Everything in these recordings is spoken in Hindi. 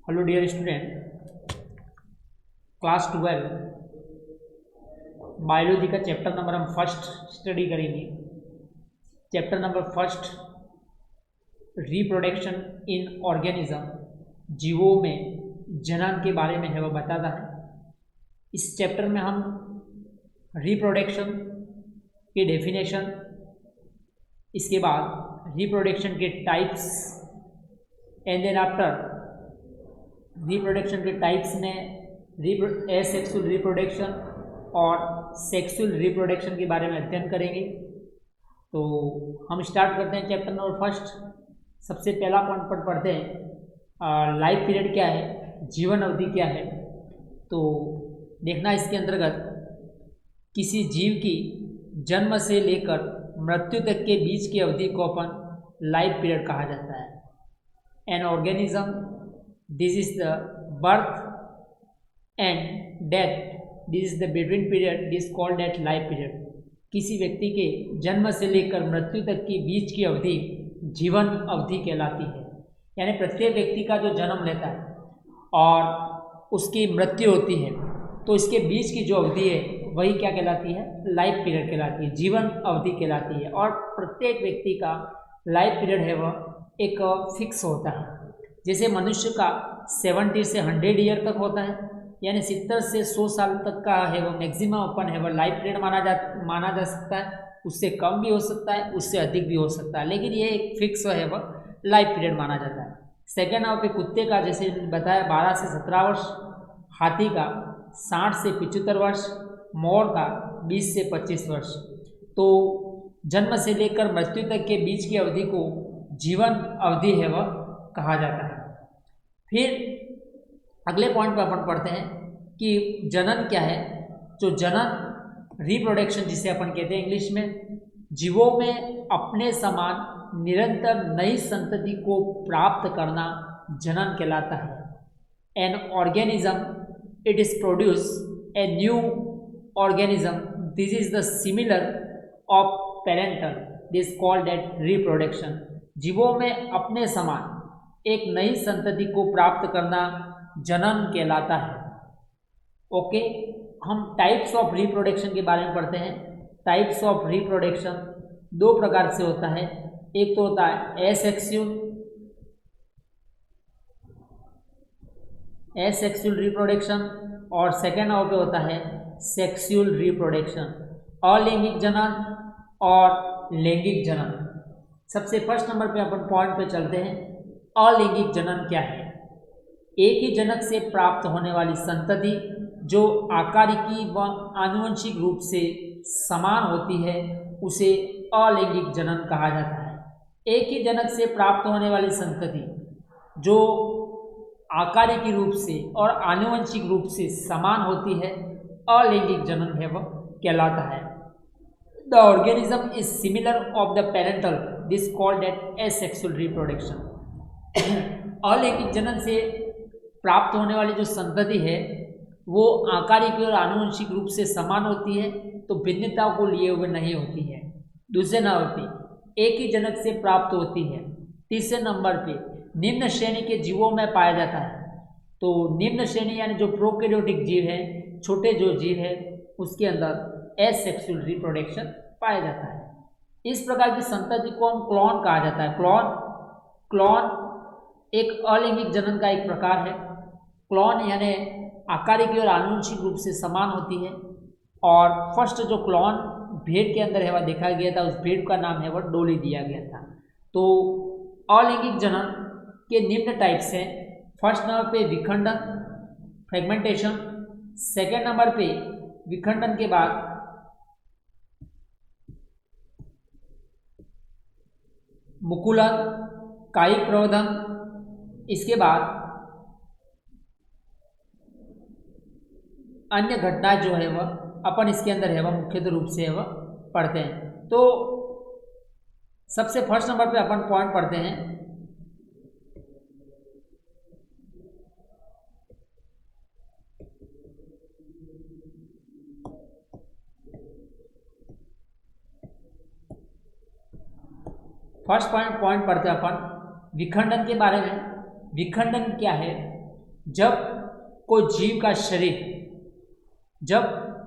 Hello dear student, class 12 biology का चैप्टर नंबर हम फर्स्ट स्टडी करेंगे। Chapter number first, reproduction in organism, जीवों में जनन के बारे में है वो बताता है। इस चैप्टर में हम रिप्रोडक्शन के डेफिनेशन, इसके बाद रिप्रोडक्शन के types and then after reproduction के टाइप्स में एसेक्सुअल रिप्रोडक्शन और सेक्सुअल रिप्रोडक्शन के बारे में अध्ययन करेंगे। तो हम स्टार्ट करते हैं चैप्टर नंबर फर्स्ट। सबसे पहला पॉइंट पर पढ़ते हैं, लाइफ पीरियड क्या है, जीवन अवधि क्या है। तो देखना इसके अंतर्गत किसी जीव की जन्म से लेकर मृत्यु तक के बीच की अवधि को अपन लाइफ पीरियड कहा जाता है। An organism, this is the birth and death, this is the between period, this is called that life period। किसी व्यक्ति के जन्म से लेकर मृत्यु तक की बीच की अवधि जीवन अवधि कहलाती है। यानी प्रत्येक व्यक्ति का जो जन्म लेता है और उसकी मृत्यु होती है तो इसके बीच की जो अवधि है वही क्या कहलाती है, लाइफ पीरियड कहलाती है, जीवन अवधि कहलाती है। और प्रत्येक व्यक्ति का लाइफ पीरियड है वह एक फिक्स होता है। जैसे मनुष्य का 70 से 100 ईयर तक होता है, यानी 70 से 100 साल तक का है वो मैक्सिमम अपन है वो लाइफ पीरियड माना जा सकता है। उससे कम भी हो सकता है, उससे अधिक भी हो सकता है, लेकिन ये एक फिक्स है वो लाइफ पीरियड माना जाता है। सेकेंड नंबर पे कुत्ते का जैसे बताया 12 से 17 वर्ष, हाथी का 60 से 75 वर्ष, मोर का 20 से 25 वर्ष। तो जन्म से लेकर मृत्यु तक के बीच की अवधि को जीवन अवधि है वह कहा जाता है। फिर अगले पॉइंट पर अपन पढ़ते हैं कि जनन क्या है। जो जनन, रिप्रोडक्शन जिसे अपन कहते हैं इंग्लिश में, जीवों में अपने समान निरंतर नई संतति को प्राप्त करना जनन कहलाता है। An organism, it is produce a new organism, this is the similar of parental, this called eight reproduction. जीवों में अपने समान एक नई संतति को प्राप्त करना जनन कहलाता है। ओके, हम टाइप्स ऑफ रिप्रोडक्शन के बारे में पढ़ते हैं। टाइप्स ऑफ रिप्रोडक्शन दो प्रकार से होता है। एक तो होता है एसेक्सुअल रिप्रोडक्शन और सेकेंड नंबर पे होता है सेक्सुअल रिप्रोडक्शन, अलैंगिक जनन और लैंगिक जनन। सबसे फर्स्ट नंबर पे अपन पॉइंट पे चलते हैं। अलैंगिक जनन क्या है? एक ही जनक से प्राप्त होने वाली संतति जो आकारिकी व आनुवंशिक रूप से समान होती है उसे अलैंगिक जनन कहा जाता है। एक ही जनक से प्राप्त होने वाली संतति जो आकारिकी रूप से और आनुवंशिक रूप से समान होती है, अलैंगिक जनन है वह कहलाता है। The organism is similar of the parental, this called eight asexual reproduction. अलैंगिक जनन से प्राप्त होने वाली जो संतति है वो आकारिक और आनुवंशिक रूप से समान होती है, तो भिन्नताओं को लिए हुए नहीं होती है। दूसरे नंबर पे एक ही जनक से प्राप्त होती है। तीसरे नंबर पे निम्न श्रेणी के जीवों में पाया जाता है। तो निम्न श्रेणी यानी जो प्रोकैरियोटिक जीव है, छोटे जो जीव है, उसके अंदर एसेक्सुअल रिप्रोडक्शन पाया जाता है। इस प्रकार की संतति को हम क्लोन कहा जाता है। क्लोन एक अलैंगिक जनन का एक प्रकार है। क्लोन यानी आकारिकी और आनुवंशिक रूप से समान होती है। और फर्स्ट जो क्लोन भेड़ के अंदर है वह देखा गया था, उस भेड़ का नाम है वह डोली दिया गया था। तो अलैंगिक जनन के निम्न टाइप्स हैं। फर्स्ट नंबर पे विखंडन, फ्रेगमेंटेशन। सेकेंड नंबर पे विखंडन के बाद मुकुलन, कायिक प्रवर्धन। इसके बाद अन्य घटनाएं जो है वह अपन इसके अंदर है वह मुख्यतः रूप से है वह पढ़ते हैं। तो सबसे फर्स्ट नंबर पे अपन पॉइंट पढ़ते हैं। फर्स्ट पॉइंट पढ़ते हैं अपन विखंडन के बारे में। विखंडन क्या है? जब कोई जीव का शरीर जब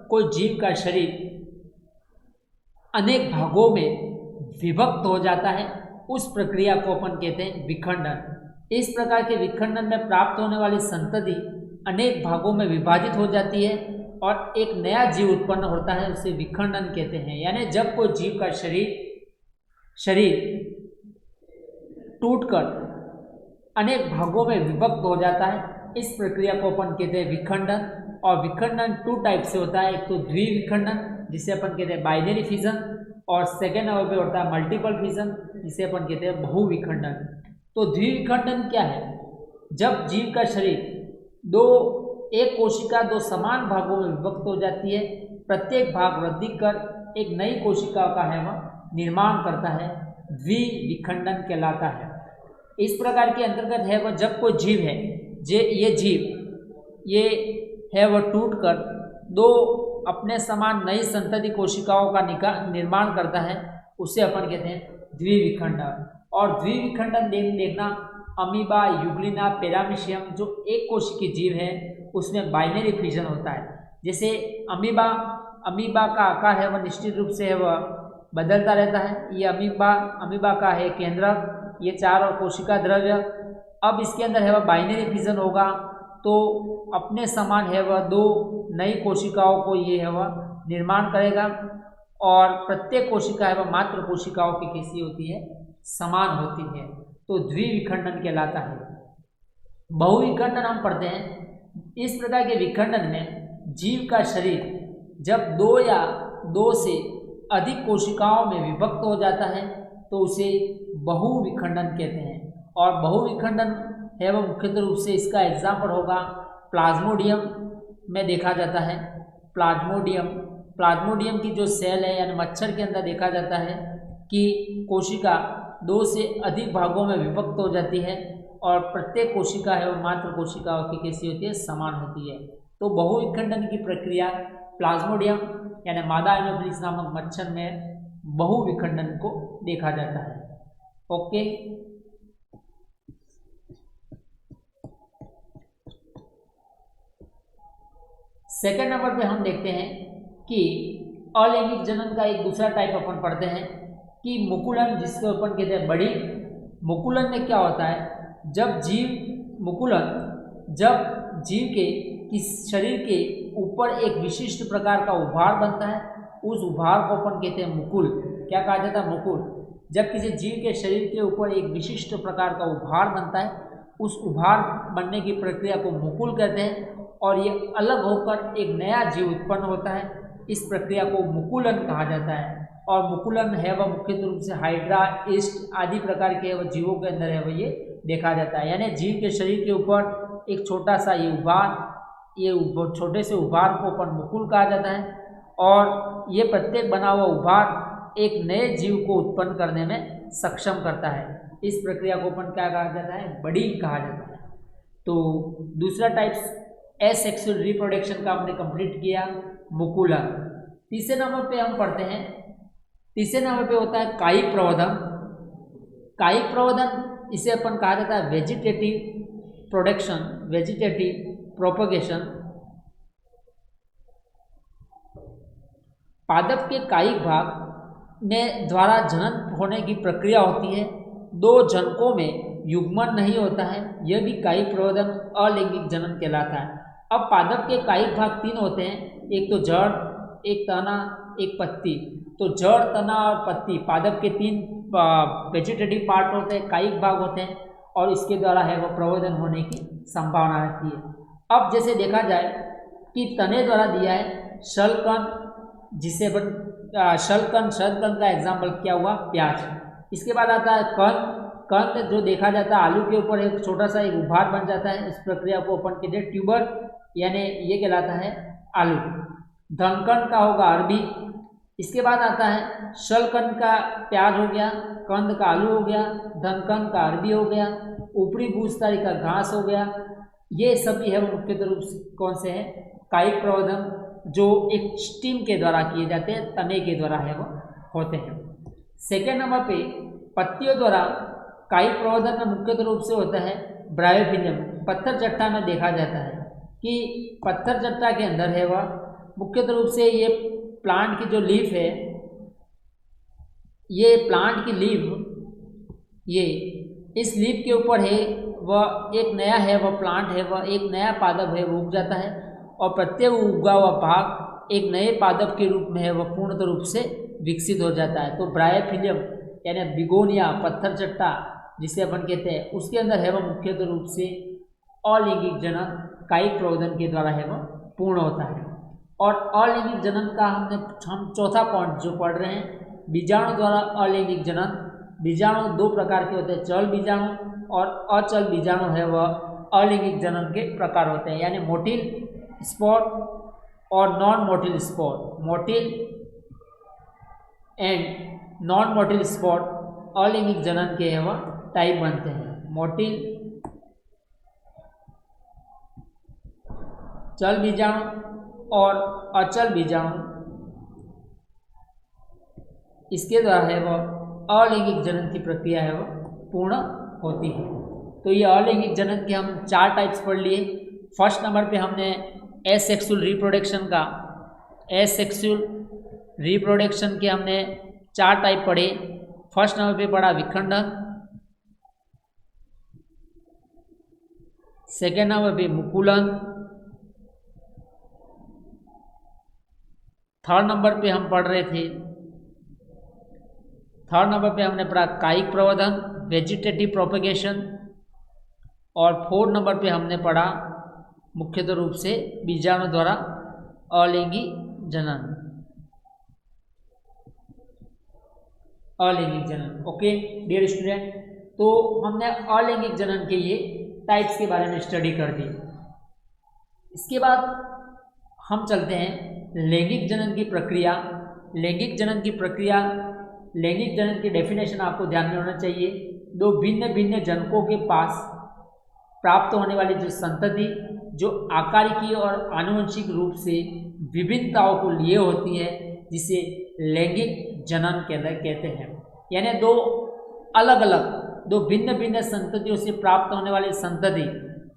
कोई जीव का शरीर अनेक भागों में विभक्त हो जाता है, उस प्रक्रिया को अपन कहते हैं विखंडन। इस प्रकार के विखंडन में प्राप्त होने वाली संतति अनेक भागों में विभाजित हो जाती है और एक नया जीव उत्पन्न होता है, उसे विखंडन कहते हैं। यानी जब कोई जीव का शरीर टूटकर अनेक भागों में विभक्त हो जाता है, इस प्रक्रिया को अपन कहते हैं विखंडन। और विखंडन 2 टाइप से होता है, एक तो द्विविखंडन जिसे अपन कहते हैं बाइनरी फिजन, और सेकेंड नंबर पे होता है मल्टीपल फिजन जिसे अपन कहते हैं बहुविखंडन। तो द्विविखंडन क्या है? जब जीव का शरीर एक कोशिका 2 समान भागों में विभक्त हो जाती है, प्रत्येक भाग वृद्धि कर एक नई कोशिका का है वह निर्माण करता है, द्विविखंडन कहलाता है। इस प्रकार के अंतर्गत है वह जब कोई जीव है, ये है वह टूटकर 2 अपने समान नई संतति कोशिकाओं का निर्माण करता है, उसे अपन कहते हैं द्विविखंडन। और द्विविखंडन देखना अमीबा, यूग्लिना, पैरामीशियम जो एक कोशिकीय जीव है उसमें बाइनरी फिजन होता है। जैसे अमीबा का आकार है वह निश्चित रूप से है वह बदलता रहता है। ये अमीबा का है केंद्रक, ये 4 और कोशिका द्रव्य। अब इसके अंदर है वह बाइनरी फिजन होगा, तो अपने समान है वह 2 नई कोशिकाओं को ये है वह निर्माण करेगा, और प्रत्येक कोशिका है वह मात्र कोशिकाओं की कैसी होती है? समान होती है, तो द्विविखंडन कहलाता है। बहुविखंडन हम पढ़ते हैं। इस प्रकार के विखंडन में जीव का शरीर जब 2 या 2 से अधिक कोशिकाओं में विभक्त हो जाता है तो उसे बहुविखंडन कहते हैं। और बहुविखंडन है वह मुख्यतः रूप से इसका एग्जाम्पल होगा प्लाज्मोडियम में देखा जाता है। प्लाज्मोडियम की जो सेल है यानी मच्छर के अंदर देखा जाता है कि कोशिका 2 से अधिक भागों में विभक्त हो जाती है, और प्रत्येक कोशिका है वो मात्र कोशिकाओं की कैसी होती है? समान होती है। तो बहुविखंडन की प्रक्रिया प्लाज्मोडियम यानी मादा एनोफिलिस नामक मच्छर में बहुविखंडन को देखा जाता है। ओके, सेकेंड नंबर पे हम देखते हैं कि अलैंगिक जनन का एक दूसरा टाइप अपन पढ़ते हैं कि मुकुलन, जिसको अपन कहते हैं बड़ी। मुकुलन में क्या होता है? जब जीव के किस शरीर के ऊपर एक विशिष्ट प्रकार का उभार बनता है, उस उभार को अपन कहते हैं मुकुल। क्या कहा जाता है? मुकुल। जब किसी जीव के शरीर के ऊपर एक विशिष्ट प्रकार का उभार बनता है, उस उभार बनने की प्रक्रिया को मुकुल कहते हैं, और ये अलग होकर एक नया जीव उत्पन्न होता है, इस प्रक्रिया को मुकुलन कहा जाता है। और मुकुलन है वह मुख्य रूप से हाइड्रा, ईस्ट आदि प्रकार के वह जीवों के अंदर है वह ये देखा जाता है। यानी जीव के शरीर के ऊपर एक छोटा सा ये छोटे से उभार को अपन मुकुल कहा जाता है, और ये प्रत्येक बना हुआ उभार एक नए जीव को उत्पन्न करने में सक्षम करता है। इस प्रक्रिया को अपन क्या कहा जाता है? बड़ी कहा जाता है। तो दूसरा टाइप्स एसेक्सुअल रिप्रोडक्शन का हमने कंप्लीट किया, मुकुलन। तीसरे नंबर पे हम पढ़ते हैं, तीसरे नंबर पे होता है कायिक प्रवर्धन। कायिक प्रवर्धन इसे अपन कहा जाता है वेजिटेटिव प्रोडक्शन, वेजिटेटिव प्रोपगेशन। पादप के कायिक भाग में द्वारा जनन होने की प्रक्रिया होती है। 2 जनकों में युग्मन नहीं होता है, यह भी कायिक प्रवर्धन अलैंगिक जनन कहलाता है। अब पादप के कायिक भाग 3 होते हैं, एक तो जड़, एक तना, एक पत्ती। तो जड़, तना और पत्ती पादप के 3 वेजिटेटिव पार्ट होते हैं, कायिक भाग होते हैं, और इसके द्वारा है वो प्रवर्धन होने की संभावना रहती है। अब जैसे देखा जाए कि तने द्वारा दिया है शलकण, जिसे शलकण का एग्जाम्पल क्या हुआ? प्याज। इसके बाद आता है कंद जो देखा जाता है आलू के ऊपर एक छोटा सा एक उभार बन जाता है, इस प्रक्रिया को अपन कहते हैं ट्यूबर, यानी ये कहलाता है आलू। धनकण का होगा अरबी। इसके बाद आता है शलकण का प्याज हो गया, कंद का आलू हो गया, धनकण का अरबी हो गया, ऊपरी भूस्थाली का घास हो गया। ये सभी है वो मुख्यतः रूप से कौन से हैं? कायिक प्रवर्धन, जो एक स्टीम के द्वारा किए जाते हैं, तने के द्वारा है वो होते हैं। सेकेंड नंबर पे पत्तियों द्वारा कायिक प्रवर्धन में मुख्यतः रूप से होता है ब्रायोफिलियम पत्थर चट्टा में देखा जाता है कि पत्थर चट्टा के अंदर है वह मुख्यतः रूप से ये प्लांट की जो लीफ है, ये प्लांट की लीफ, ये इस लीफ के ऊपर है वह एक नया है वह प्लांट है वह एक नया पादप है वो उग जाता है और प्रत्येक उगा हुआ भाग एक नए पादप के रूप में है वह पूर्णतः रूप से विकसित हो जाता है। तो ब्रायोफिलियम यानी बिगोनिया पत्थर चट्टा जिसे अपन कहते हैं उसके अंदर है वह मुख्यतः रूप से अलैंगिक जनन कायिक प्रवर्धन के द्वारा है वह पूर्ण होता है। और अलैंगिक जनन का हम चौथा पॉइंट जो पढ़ रहे हैं, बीजाणु द्वारा अलैंगिक जनन। बीजाणु दो प्रकार के होते हैं, चल बीजाणु और अचल बीजाणु है वह अलैंगिक जनन के प्रकार होते हैं, यानी मोटिल स्पॉर और non motile spore. Motile and non motile spore अलैंगिक जनन के है वह टाइप बनते हैं। मोटिल चल बीजाणु और अचल बीजाणु इसके द्वारा है वह अलैंगिक जनन की प्रक्रिया है वह पूर्ण होती है। तो ये अलैंगिक जनन के हम 4 टाइप्स पढ़ लिए। फर्स्ट नंबर पे हमने एसेक्सुअल रिप्रोडक्शन का, एसेक्सुअल रिप्रोडक्शन के हमने 4 टाइप पढ़े। फर्स्ट नंबर पे पढ़ा विखंडन, सेकेंड नंबर पे मुकुलन, थर्ड नंबर पे हम पढ़ रहे थे, थर्ड नंबर पे हमने पढ़ा कायिक प्रवर्धन वेजिटेटिव प्रोपेगेशन, और फोर्थ नंबर पे हमने पढ़ा मुख्यतः रूप से बीजाणु द्वारा अलैंगिक जनन, अलैंगिक जनन। ओके डियर स्टूडेंट, तो हमने अलैंगिक जनन के ये टाइप्स के बारे में स्टडी कर दी। इसके बाद हम चलते हैं लैंगिक जनन की प्रक्रिया। लैंगिक जनन की प्रक्रिया, लैंगिक जनन की डेफिनेशन आपको ध्यान में होना चाहिए। दो भिन्न भिन्न जनकों के पास प्राप्त होने वाली जो संतति जो आकारिकी और आनुवंशिक रूप से विभिन्नताओं को लिए होती है, जिसे लैंगिक जनन कहते हैं। यानी दो अलग अलग, दो भिन्न भिन्न संततियों से प्राप्त होने वाली संतति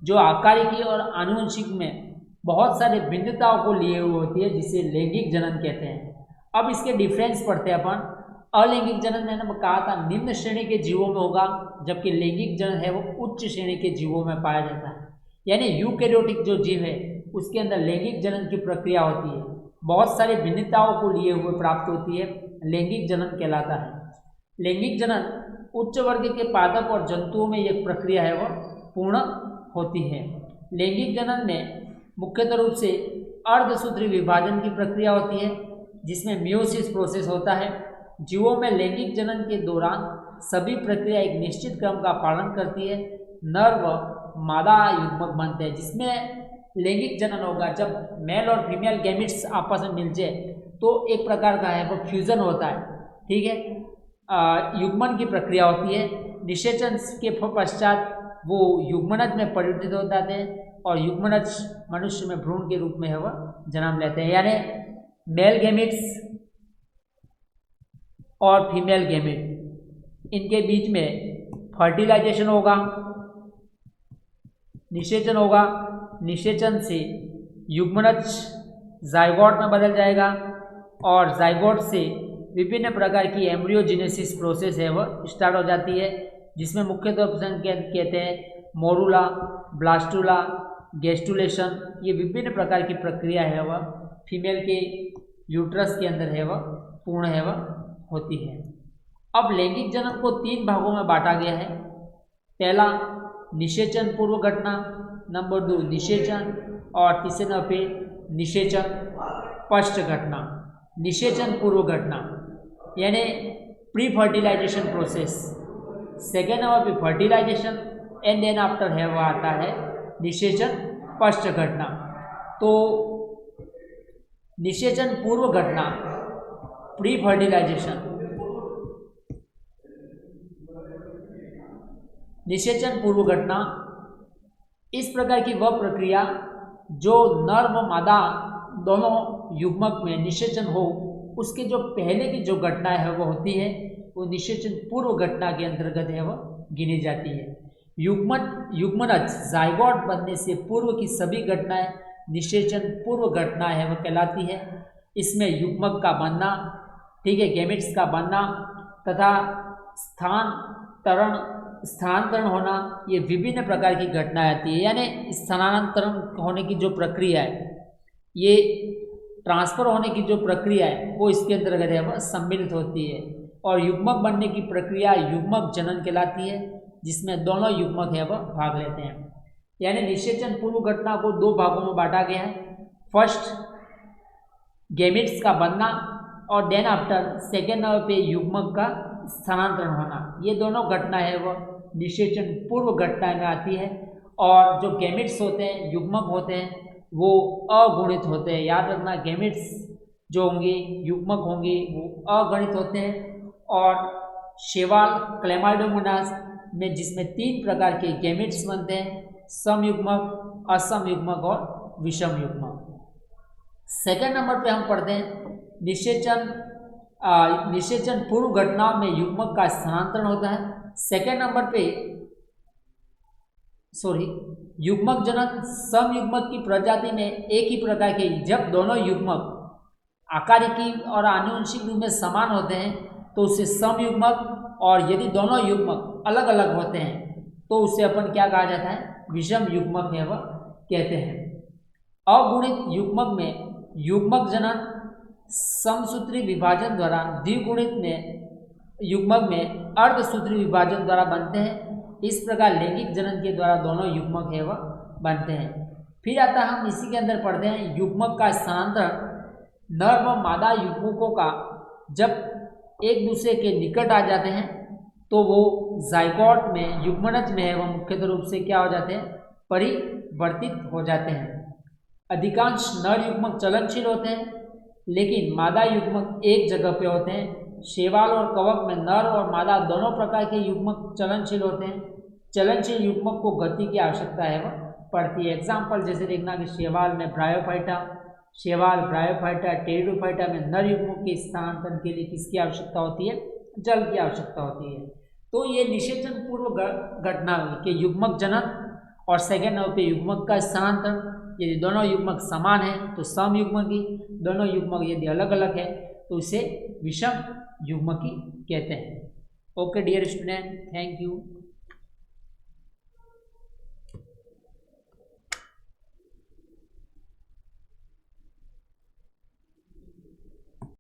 जो आकारिकी और आनुवंशिक में बहुत सारे भिन्नताओं को लिए हुए होती है, जिसे लैंगिक जनन कहते हैं। अब इसके डिफरेंस पढ़ते हैं अपन। अलैंगिक जनन मैंने कहा था निम्न श्रेणी के जीवों में होगा, जबकि लैंगिक जनन है वो उच्च श्रेणी के जीवों में पाया जाता है। यानी यूकैरियोटिक जो जीव है उसके अंदर लैंगिक जनन की प्रक्रिया होती है, बहुत सारी भिन्नताओं को लिए हुए प्राप्त होती है, लैंगिक जनन कहलाता है। लैंगिक जनन उच्च वर्ग के पादप और जंतुओं में यह प्रक्रिया है वह पूर्ण होती है। लैंगिक जनन में मुख्यतः रूप से अर्धसूत्री विभाजन की प्रक्रिया होती है, जिसमें मियोसिस प्रोसेस होता है। जीवों में लैंगिक जनन के दौरान सभी प्रक्रिया एक निश्चित क्रम का पालन करती है। नर व मादा युग्मक बनते हैं, जिसमें लैंगिक जनन होगा जब मेल और फीमेल गैमेट्स आपस में मिल जाए तो एक प्रकार का है वो फ्यूजन होता है, ठीक है। युग्मन की प्रक्रिया होती है। निषेचन के पश्चात वो युग्मनज में परिवर्तित हो जाते हैं और युग्मनज मनुष्य में भ्रूण के रूप में है वह जन्म लेते हैं। यानी मेल गैमेट्स और फीमेल गैमेट इनके बीच में फर्टिलाइजेशन होगा, निषेचन होगा। निषेचन से युग्मनज जाइगोट में बदल जाएगा और जाइगोट से विभिन्न प्रकार की एम्ब्रियोजेनेसिस प्रोसेस है वह स्टार्ट हो जाती है, जिसमें मुख्य तौर पर कहते हैं मोरूला, ब्लास्टुला, गेस्टुलेशन। ये विभिन्न प्रकार की प्रक्रिया है वह फीमेल के यूट्रस के अंदर है वह पूर्ण है वह होती है। अब लैंगिक जनन को 3 भागों में बांटा गया है। पहला निषेचन पूर्व घटना, नंबर 2 निषेचन, और तीसरे नंबर पे निषेचन पश्च घटना। निषेचन पूर्व घटना यानी pre fertilisation process, second number पे फर्टिलाइजेशन एंड देन आफ्टर है वह आता है निषेचन पश्च घटना। तो निषेचन पूर्व घटना प्री फर्टिलाइजेशन, निषेचन पूर्व घटना इस प्रकार की वह प्रक्रिया जो नर व मादा दोनों युग्मक में निषेचन हो, उसके जो पहले की जो घटना है वह होती है वो निषेचन पूर्व घटना के अंतर्गत है वह गिनी जाती है। युग्मनज जाइगोट बनने से पूर्व की सभी घटनाएं निषेचन पूर्व घटनाएं है, वो कहलाती है। इसमें युग्मक का बनना, ठीक है, गैमेट्स का बनना तथा स्थानांतरण होना, ये विभिन्न प्रकार की घटनाएं आती है। यानी स्थानांतरण होने की जो प्रक्रिया है, ये ट्रांसफर होने की जो प्रक्रिया है वो इसके अंतर्गत है वह सम्मिलित होती है। और युग्मक बनने की प्रक्रिया युग्मक जनन कहलाती है, जिसमें दोनों युग्मक है वह भाग लेते हैं। यानी निषेचन पूर्व घटना को दो भागों में बांटा गया है। फर्स्ट गैमेट्स का बनना और देन आफ्टर सेकेंड नंबर पे युग्मक का स्थानांतरण होना, ये दोनों घटना है वह निषेचन पूर्व घटना में आती है। और जो गैमेट्स होते हैं, युग्मक होते हैं, वो अगुणित होते हैं। याद रखना, गैमेट्स जो होंगे, युग्मक होंगे, वो अगणित होते हैं। और शैवाल क्लेमाइडोमोनास में जिसमें 3 प्रकार के गैमेट्स बनते हैं, समयुग्मक, असमयुग्मक और विषम युग्मक। सेकेंड नंबर पे हम पढ़ते हैं निषेचन पूर्व घटनाओं में युग्मक का स्थानांतरण होता है। सेकेंड नंबर पे युग्मक जनन समयुग्मक की प्रजाति में एक ही प्रकार के, जब दोनों युग्मक आकारिकी और आनुवंशिक रूप में समान होते हैं तो उसे समयुग्मक, और यदि दोनों युग्मक अलग अलग होते हैं तो उसे अपन क्या कहा जाता है, विषम युग्मक है वह कहते हैं। अगुणित युग्मक में युग्मक जनन समसूत्री विभाजन द्वारा, द्विगुणित में युग्मक में अर्धसूत्री विभाजन द्वारा बनते हैं। इस प्रकार लैंगिक जनन के द्वारा दोनों युग्मक है वह बनते हैं। फिर आता है, हम इसी के अंदर पढ़ते हैं युग्मक का स्थानांतरण। नर व मादा युग्मकों का जब एक दूसरे के निकट आ जाते हैं तो वो जाइगोट में, युग्मनज में है, वह मुख्यतः रूप से क्या हो जाते हैं, परिवर्तित हो जाते हैं। अधिकांश नर युग्मक चलनशील होते हैं, लेकिन मादा युग्मक एक जगह पे होते हैं। शैवाल और कवक में नर और मादा दोनों प्रकार के युग्मक चलनशील होते हैं। चलनशील युग्मक को गति की आवश्यकता है वह पड़ती है। एग्जाम्पल जैसे देखना कि शैवाल में ब्रायोफाइटा, टेरिडोफाइटा में नर युग्मक के स्थानांतरण के लिए किसकी आवश्यकता होती है, जल की आवश्यकता होती है। तो ये निषेचन पूर्व घटना के युग्मक जनन और सेकेंड नंबर पे युग्मक का स्थानांतरण। यदि दोनों युग्मक समान है तो समयुग्मकी, दोनों युग्मक यदि अलग अलग है तो उसे विषम युग्मकी कहते हैं। Okay dear student, thank you.